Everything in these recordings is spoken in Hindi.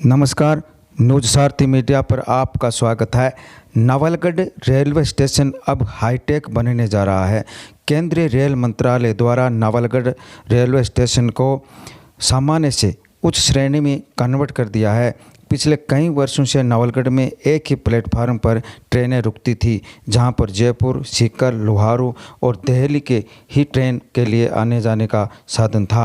नमस्कार, न्यूज सारथी मीडिया पर आपका स्वागत है। नवलगढ़ रेलवे स्टेशन अब हाईटेक बनने जा रहा है। केंद्रीय रेल मंत्रालय द्वारा नवलगढ़ रेलवे स्टेशन को सामान्य से उच्च श्रेणी में कन्वर्ट कर दिया है। पिछले कई वर्षों से नवलगढ़ में एक ही प्लेटफार्म पर ट्रेनें रुकती थी, जहां पर जयपुर, सीकर, लोहारू और दिल्ली के ही ट्रेन के लिए आने जाने का साधन था।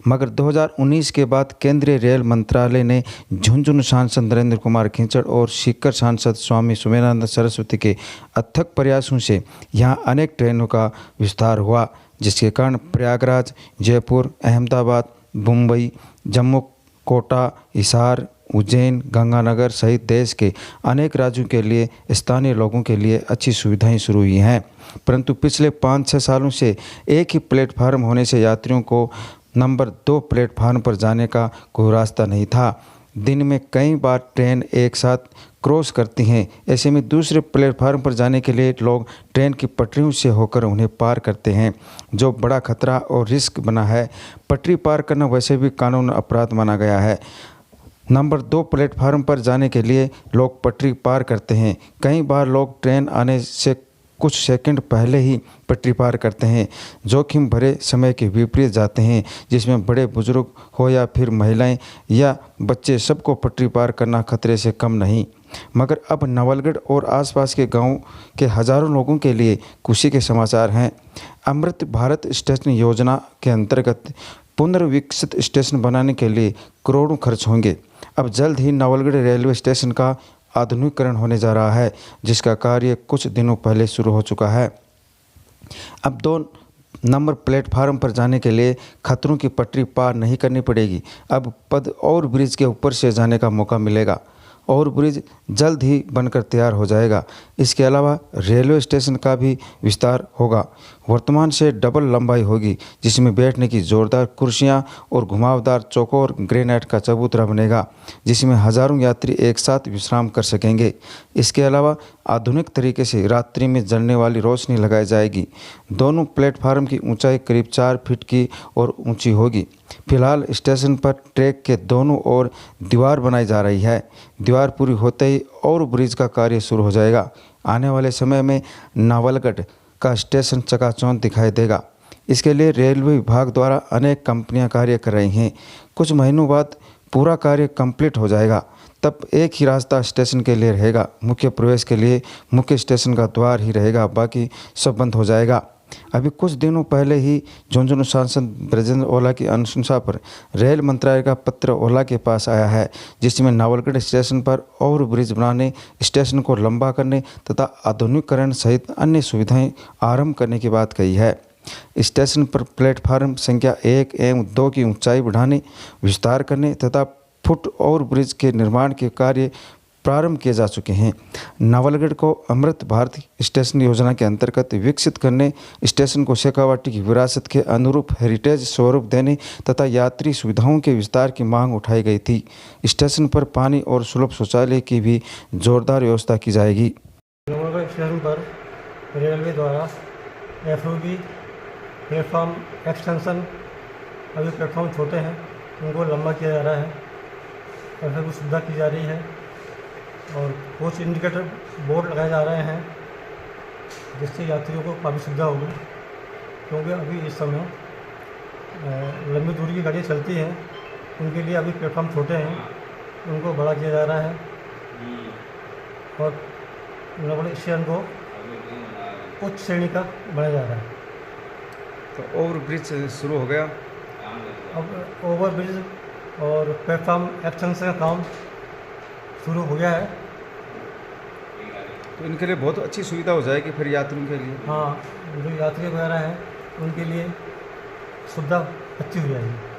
मगर 2019 के बाद केंद्रीय रेल मंत्रालय ने झुंझुनू सांसद नरेंद्र कुमार खिंचड़ और सीकर सांसद स्वामी सुमेरानंद सरस्वती के अथक प्रयासों से यहां अनेक ट्रेनों का विस्तार हुआ, जिसके कारण प्रयागराज, जयपुर, अहमदाबाद, मुंबई, जम्मू, कोटा, हिसार, उज्जैन, गंगानगर सहित देश के अनेक राज्यों के लिए स्थानीय लोगों के लिए अच्छी सुविधाएं शुरू हुई हैं। परंतु पिछले 5-6 सालों से एक ही प्लेटफार्म होने से यात्रियों को नंबर 2 प्लेटफार्म पर जाने का कोई रास्ता नहीं था। दिन में कई बार ट्रेन एक साथ क्रॉस करती हैं। ऐसे में दूसरे प्लेटफार्म पर जाने के लिए लोग ट्रेन की पटरियों से होकर उन्हें पार करते हैं, जो बड़ा खतरा और रिस्क बना है। पटरी पार करना वैसे भी कानून अपराध माना गया है। नंबर 2 प्लेटफार्म पर जाने के लिए लोग पटरी पार करते हैं। कई बार लोग ट्रेन आने से कुछ सेकंड पहले ही पटरी पार करते हैं। जोखिम भरे समय के विपरीत जाते हैं, जिसमें बड़े बुजुर्ग हो या फिर महिलाएं या बच्चे, सबको पटरी पार करना खतरे से कम नहीं। मगर अब नवलगढ़ और आसपास के गांव के हज़ारों लोगों के लिए खुशी के समाचार हैं। अमृत भारत स्टेशन योजना के अंतर्गत पुनर्विकसित स्टेशन बनाने के लिए करोड़ों खर्च होंगे। अब जल्द ही नवलगढ़ रेलवे स्टेशन का आधुनिकीकरण होने जा रहा है, जिसका कार्य कुछ दिनों पहले शुरू हो चुका है। अब 2 नंबर प्लेटफार्म पर जाने के लिए खतरों की पटरी पार नहीं करनी पड़ेगी। अब पद और ब्रिज के ऊपर से जाने का मौका मिलेगा और ब्रिज जल्द ही बनकर तैयार हो जाएगा। इसके अलावा रेलवे स्टेशन का भी विस्तार होगा। वर्तमान से डबल लंबाई होगी, जिसमें बैठने की जोरदार कुर्सियां और घुमावदार चौकोर ग्रेनाइट का चबूतरा बनेगा, जिसमें हज़ारों यात्री एक साथ विश्राम कर सकेंगे। इसके अलावा आधुनिक तरीके से रात्रि में जलने वाली रोशनी लगाई जाएगी। दोनों प्लेटफार्म की ऊंचाई करीब 4 फीट की और ऊंची होगी। फिलहाल स्टेशन पर ट्रैक के दोनों ओर दीवार बनाई जा रही है। दीवार पूरी होते ही और ब्रिज का कार्य शुरू हो जाएगा। आने वाले समय में नवलगढ़ का स्टेशन चकाचौंध दिखाई देगा। इसके लिए रेलवे विभाग द्वारा अनेक कंपनियां कार्य कर रही हैं। कुछ महीनों बाद पूरा कार्य कंप्लीट हो जाएगा। तब एक ही रास्ता स्टेशन के लिए रहेगा। मुख्य प्रवेश के लिए मुख्य स्टेशन का द्वार ही रहेगा, बाकी सब बंद हो जाएगा। अभी कुछ दिनों पहले ही झुंझुनू सांसद ब्रजेंद्र ओला की अनुशंसा पर रेल मंत्रालय का पत्र ओला के पास आया है, जिसमें नवलगढ़ स्टेशन पर और ब्रिज बनाने, स्टेशन को लंबा करने तथा आधुनिकीकरण सहित अन्य सुविधाएं आरंभ करने की बात कही है। स्टेशन पर प्लेटफार्म संख्या 1 एवं 2 की ऊंचाई बढ़ाने, विस्तार करने तथा फुट और ब्रिज के निर्माण के कार्य प्रारंभ किए जा चुके हैं। नवलगढ़ को अमृत भारत स्टेशन योजना के अंतर्गत विकसित करने, स्टेशन को शेखावाटी की विरासत के अनुरूप हेरिटेज स्वरूप देने तथा यात्री सुविधाओं के विस्तार की मांग उठाई गई थी। स्टेशन पर पानी और सुलभ शौचालय की भी जोरदार व्यवस्था की जाएगी। नवलगढ़ स्टेशन पर रेलवे द्वारा FOB प्लेटफॉर्म एक्सटेंशन, अभी प्लेटफॉर्म छोटे हैं, उनको लंबा किया जा रहा है। ऐसे कुछ सुविधा की जा रही है और कुछ इंडिकेटर बोर्ड लगाए जा रहे हैं, जिससे यात्रियों को काफ़ी सुविधा होगी। क्योंकि अभी इस समय लंबी दूरी की गाड़ियाँ चलती हैं, उनके लिए अभी प्लेटफॉर्म छोटे हैं, उनको बड़ा किया जा रहा है और नवलगढ़ स्टेशन को उच्च श्रेणी का बनाया जा रहा है। तो ओवर ब्रिज शुरू हो गया। अब ओवर ब्रिज और प्लेटफॉर्म एक्सटेंशन का काम शुरू हो गया है, तो इनके लिए बहुत अच्छी सुविधा हो जाएगी फिर यात्रियों के लिए। हाँ, जो यात्री वगैरह हैं उनके लिए सुविधा अच्छी हो जाएगी।